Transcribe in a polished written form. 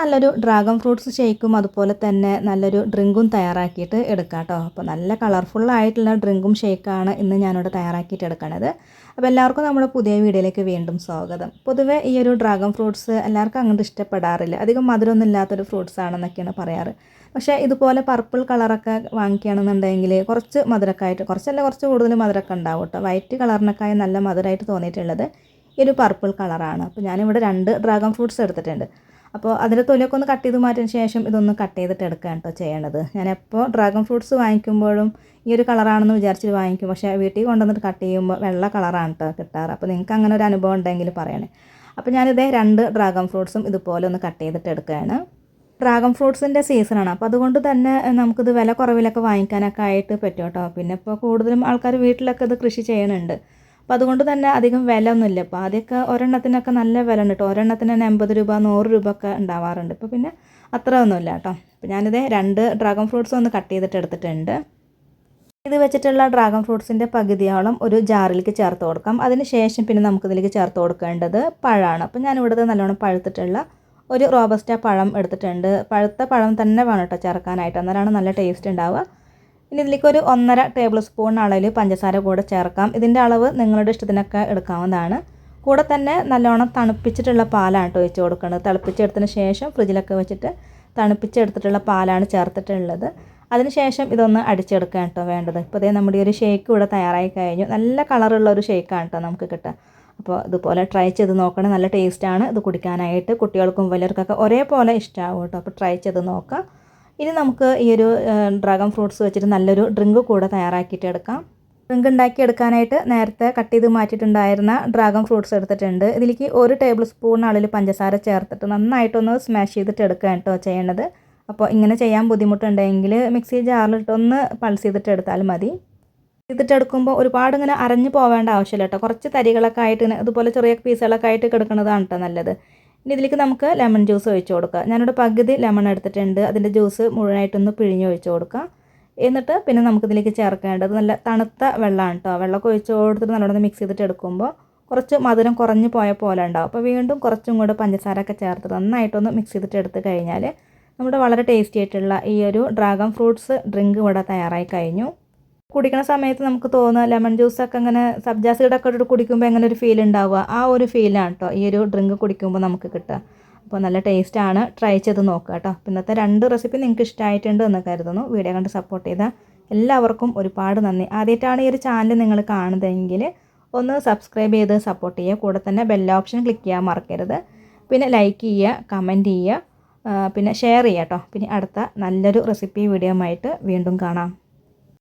നല്ലൊരു dragon fruits ഷേക്കും അതുപോലെ തന്നെ നല്ലൊരു ഡ്രിങ്കും തയ്യാറാക്കിയിട്ട് എടുക്കാം കേട്ടോ. അപ്പോൾ നല്ല കളർഫുള്ളായിട്ടുള്ള ഡ്രിങ്കും ഷേക്കാണ് ഇന്ന് ഞാനിവിടെ തയ്യാറാക്കിയിട്ട് എടുക്കണത്. അപ്പോൾ എല്ലാവർക്കും നമ്മുടെ പുതിയ വീഡിയോയിലേക്ക് വീണ്ടും സ്വാഗതം. പൊതുവേ ഈ ഒരു ഡ്രാഗൺ ഫ്രൂട്ട്സ് എല്ലാവർക്കും അങ്ങോട്ട് ഇഷ്ടപ്പെടാറില്ല. അധികം മധുരമൊന്നും ഇല്ലാത്തൊരു ഫ്രൂട്ട്സ് ആണെന്നൊക്കെയാണ് പറയാറ്. പക്ഷേ ഇതുപോലെ പർപ്പിൾ കളറൊക്കെ വാങ്ങിക്കുകയാണെന്നുണ്ടെങ്കിൽ കുറച്ച് മധുരമൊക്കെ ആയിട്ട്, കുറച്ച് കൂടുതൽ മധുരമൊക്കെ ഉണ്ടാവും കേട്ടോ. വൈറ്റ് കളറിനൊക്കെ നല്ല മധുരമായിട്ട് തോന്നിയിട്ടുള്ളത് ഈ ഒരു പർപ്പിൾ കളറാണ്. അപ്പോൾ ഞാനിവിടെ 2 ഡ്രാഗൺ ഫ്രൂട്ട്സ് എടുത്തിട്ടുണ്ട്. അപ്പോൾ അതിൻ്റെ തൊലിയൊക്കെ ഒന്ന് കട്ട് ചെയ്ത് മാറ്റിയതിന് ശേഷം ഇതൊന്ന് കട്ട് ചെയ്തിട്ട് എടുക്കുകയാണ് കേട്ടോ ചെയ്യണത്. ഞാനെപ്പോൾ ഡ്രാഗൺ ഫ്രൂട്ട്സ് വാങ്ങിക്കുമ്പോഴും ഈ ഒരു കളറാണെന്ന് വിചാരിച്ചിട്ട് വാങ്ങിക്കും. പക്ഷേ വീട്ടിൽ കൊണ്ടുവന്നിട്ട് കട്ട് ചെയ്യുമ്പോൾ വെള്ള കളറാണ് കേട്ടോ കിട്ടാറ്. അപ്പോൾ നിങ്ങൾക്ക് അങ്ങനെ ഒരു അനുഭവം ഉണ്ടെങ്കിൽ പറയണേ. അപ്പോൾ ഞാനിതേ 2 ഡ്രാഗൺ ഫ്രൂട്ട്സും ഇതുപോലെ ഒന്ന് കട്ട് ചെയ്തിട്ട് എടുക്കുകയാണ്. ഡ്രാഗൺ ഫ്രൂട്ട്സിൻ്റെ സീസണാണ്. അപ്പോൾ അതുകൊണ്ട് തന്നെ നമുക്കിത് വില കുറവിലൊക്കെ വാങ്ങിക്കാനൊക്കെ ആയിട്ട് പറ്റും കേട്ടോ. പിന്നെ ഇപ്പോൾ കൂടുതലും ആൾക്കാർ വീട്ടിലൊക്കെ ഇത് കൃഷി ചെയ്യുന്നുണ്ട്. അപ്പോൾ അതുകൊണ്ട് തന്നെ അധികം വില ഒന്നുമില്ല. ഇപ്പോൾ ആദ്യമൊക്കെ ഒരെണ്ണത്തിനൊക്കെ നല്ല വില ഉണ്ട് കേട്ടോ. ഒരെണ്ണത്തിന് തന്നെ 80 രൂപ 100 രൂപ ഒക്കെ ഉണ്ടാവാറുണ്ട്. ഇപ്പോൾ പിന്നെ അത്ര ഒന്നുമില്ല കേട്ടോ. അപ്പോൾ ഞാനിത് 2 ഡ്രാഗൺ ഫ്രൂട്ട്സ് ഒന്ന് കട്ട് ചെയ്തിട്ട് എടുത്തിട്ടുണ്ട്. ഇത് വെച്ചിട്ടുള്ള ഡ്രാഗൺ ഫ്രൂട്ട്സിൻ്റെ പകുതിയോളം ഒരു ജാറിലേക്ക് ചേർത്ത് കൊടുക്കാം. അതിന് ശേഷം പിന്നെ നമുക്കിതിലേക്ക് ചേർത്ത് കൊടുക്കേണ്ടത് പഴമാണ്. അപ്പോൾ ഞാനിവിടുത്തെ നല്ലോണം പഴുത്തിട്ടുള്ള ഒരു റോബസ്റ്റ പഴം എടുത്തിട്ടുണ്ട്. പഴുത്ത പഴം തന്നെ വേണം കേട്ടോ ചേർക്കാനായിട്ട്, അന്നേരമാണ് നല്ല ടേസ്റ്റ് ഉണ്ടാവുക. ഇനി ഇതിലേക്ക് ഒരു 1.5 ടേബിൾ സ്പൂൺ അളവിൽ പഞ്ചസാര കൂടെ ചേർക്കാം. ഇതിൻ്റെ അളവ് നിങ്ങളുടെ ഇഷ്ടത്തിനൊക്കെ എടുക്കാവുന്നതാണ്. കൂടെ തന്നെ നല്ലോണം തണുപ്പിച്ചിട്ടുള്ള പാലാണ് കേട്ടോ ഒഴിച്ച് കൊടുക്കുന്നത്. തിളപ്പിച്ചെടുത്തതിന് ശേഷം ഫ്രിഡ്ജിലൊക്കെ വെച്ചിട്ട് തണുപ്പിച്ചെടുത്തിട്ടുള്ള പാലാണ് ചേർത്തിട്ടുള്ളത്. അതിനുശേഷം ഇതൊന്ന് അടിച്ചെടുക്കാൻ കേട്ടോ വേണ്ടത്. ഇപ്പോൾ ഇതേ നമ്മുടെ ഒരു ഷേക്ക് ഇവിടെ തയ്യാറായി കഴിഞ്ഞു. നല്ല കളറുള്ള ഒരു ഷേക്കാണ് കേട്ടോ നമുക്ക് കിട്ടുക. അപ്പോൾ ഇതുപോലെ ട്രൈ ചെയ്ത് നോക്കണം. നല്ല ടേസ്റ്റാണ് ഇത് കുടിക്കാനായിട്ട്. കുട്ടികൾക്കും വലിയവർക്കൊക്കെ ഒരേപോലെ ഇഷ്ടമാവും കേട്ടോ. അപ്പോൾ ട്രൈ ചെയ്ത് നോക്കാം. ഇനി നമുക്ക് ഈ ഒരു ഡ്രാഗൺ ഫ്രൂട്ട്സ് വെച്ചിട്ട് നല്ലൊരു ഡ്രിങ്ക് കൂടെ തയ്യാറാക്കിയിട്ട് എടുക്കാം. ഡ്രിങ്ക് ഉണ്ടാക്കിയെടുക്കാനായിട്ട് നേരത്തെ കട്ട് ചെയ്ത് മാറ്റിയിട്ടുണ്ടായിരുന്ന ഡ്രാഗൺ ഫ്രൂട്ട്സ് എടുത്തിട്ടുണ്ട്. ഇതിലേക്ക് 1 ടേബിൾ സ്പൂൺ അളവിൽ പഞ്ചസാര ചേർത്തിട്ട് നന്നായിട്ടൊന്ന് സ്മാഷ് ചെയ്തിട്ട് എടുക്കുക കേട്ടോ ചെയ്യേണ്ടത്. അപ്പോൾ ഇങ്ങനെ ചെയ്യാൻ ബുദ്ധിമുട്ടുണ്ടെങ്കിൽ മിക്സി ജാറിലിട്ടൊന്ന് പൾസ് ചെയ്തിട്ട് എടുത്താൽ മതി. എടുക്കുമ്പോൾ ഒരുപാട് ഇങ്ങനെ അരഞ്ഞു പോവേണ്ട ആവശ്യമില്ല കേട്ടോ. കുറച്ച് തരികളൊക്കെ ആയിട്ട് ഇതുപോലെ ചെറിയ പീസുകളൊക്കെ ആയിട്ട് കിടക്കുന്നതാണ് കേട്ടോ നല്ലത്. ഇനി ഇതിലേക്ക് നമുക്ക് ലെമൺ ജ്യൂസ് ഒഴിച്ച് കൊടുക്കുക. ഞാനിവിടെ പകുതി ലെമൺ എടുത്തിട്ടുണ്ട്. അതിൻ്റെ ജ്യൂസ് മുഴുവനായിട്ടൊന്ന് പിഴിഞ്ഞ് ഒഴിച്ച് കൊടുക്കുക. എന്നിട്ട് പിന്നെ നമുക്കിതിലേക്ക് ചേർക്കേണ്ടത് നല്ല തണുത്ത വെള്ളമാണ് കേട്ടോ. വെള്ളമൊക്കെ ഒഴിച്ച് കൊടുത്തിട്ട് നല്ലോണം മിക്സ് ചെയ്തിട്ട് എടുക്കുമ്പോൾ കുറച്ച് മധുരം കുറഞ്ഞു പോയ പോലെ ഉണ്ടാവും. അപ്പോൾ വീണ്ടും കുറച്ചും കൂടെ പഞ്ചസാരയൊക്കെ ചേർത്തിട്ട് നന്നായിട്ടൊന്ന് മിക്സ് ചെയ്തിട്ട് എടുത്ത് കഴിഞ്ഞാൽ നമ്മുടെ വളരെ ടേസ്റ്റി ആയിട്ടുള്ള ഈ ഒരു ഡ്രാഗൺ ഫ്രൂട്ട്സ് ഡ്രിങ്ക് ഇവിടെ തയ്യാറായി കഴിഞ്ഞു. കുടിക്കുന്ന സമയത്ത് നമുക്ക് തോന്നുക ലെമൺ ജ്യൂസൊക്കെ അങ്ങനെ സബ്ജാ സീഡൊക്കെ ഇട്ടിട്ട് കുടിക്കുമ്പോൾ എങ്ങനെ ഒരു ഫീൽ ഉണ്ടാവുക, ആ ഒരു ഫീലാണ് കേട്ടോ ഈ ഒരു ഡ്രിങ്ക് കുടിക്കുമ്പോൾ നമുക്ക് കിട്ടുക. അപ്പോൾ നല്ല ടേസ്റ്റാണ്. ട്രൈ ചെയ്ത് നോക്കുക കേട്ടോ. ഇന്നത്തെ 2 റെസിപ്പി നിങ്ങൾക്ക് ഇഷ്ടമായിട്ടുണ്ട് എന്ന് കരുതുന്നു. വീഡിയോ കണ്ട് സപ്പോർട്ട് ചെയ്ത എല്ലാവർക്കും ഒരുപാട് നന്ദി. ആദ്യമായിട്ടാണ് ഈ ഒരു ചാനൽ നിങ്ങൾ കാണുന്നതെങ്കിൽ ഒന്ന് സബ്സ്ക്രൈബ് ചെയ്ത് സപ്പോർട്ട് ചെയ്യുക. കൂടെ തന്നെ ബെൽ ഓപ്ഷൻ ക്ലിക്ക് ചെയ്യാൻ മറക്കരുത്. പിന്നെ ലൈക്ക് ചെയ്യുക, കമൻറ്റ് ചെയ്യുക, പിന്നെ ഷെയർ ചെയ്യുക കേട്ടോ. പിന്നെ അടുത്ത നല്ലൊരു റെസിപ്പി വീഡിയോ ആയിട്ട് വീണ്ടും കാണാം.